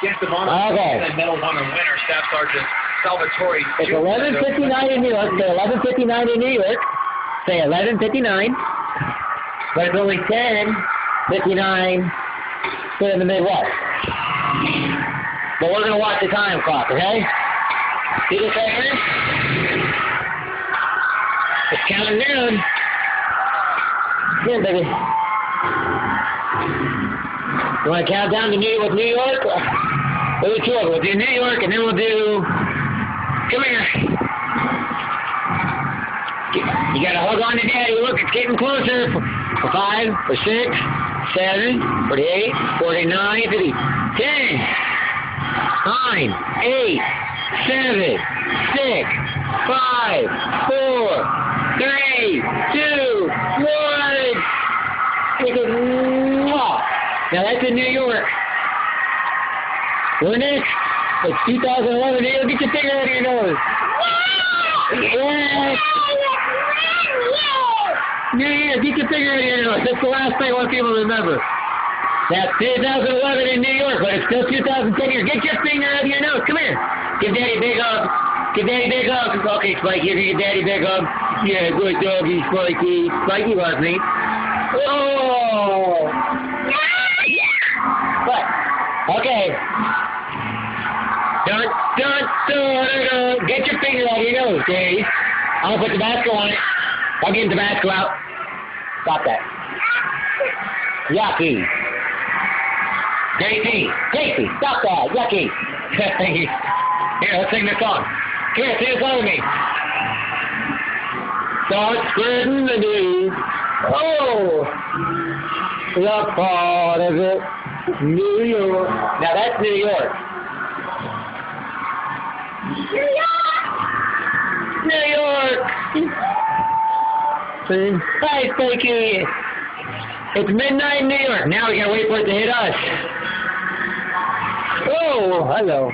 Gets the honor. Okay. And Medal of Honor winner, Staff Sergeant Salvatore. It's 11:59 in New York. Say 11:59 in New York. Say 11:59. But it's only 10:59 in the Midwest. But we're going to watch the time clock, okay? See this right here? It's counting down. Here, baby. You want to count down to New York? We'll do two of them. We'll do New York, and then we'll do... Come here. You got to hold on to Daddy. Look, it's getting closer. For 5, for 6, 7, 48, 49, 50, 10, 9, 8, 7, 6, 5, 4, 3, 2, 1. Now that's in New York. We're next. It's 2011. New York, get your finger out of your nose. Yes. New Year, get your finger out of your nose. That's the last thing I want people to remember. That's 2011 in New York, but it's still 2010 here. Get your finger out of your nose. Come here. Give Daddy a big hug. Give Daddy a big hug. Okay, Spikey, if you give Daddy a big hug. Yeah, good doggy, Spikey. Spikey loves me. Oh! What? Okay. Dun, dun, dun, dun. Get your finger out of your nose, Daddy. I'm going to put Tabasco on it. I'll get Tabasco out. Stop that. Yucky. Tasty. Tasty. Stop that. Yucky. Here, let's sing this song. Here, sing this song with me. Start spreading the news. Oh! The part of it. New York. Now that's New York. New York! New York! Hi, Spikey. It's midnight in New York. Now we gotta wait for it to hit us. Oh, hello.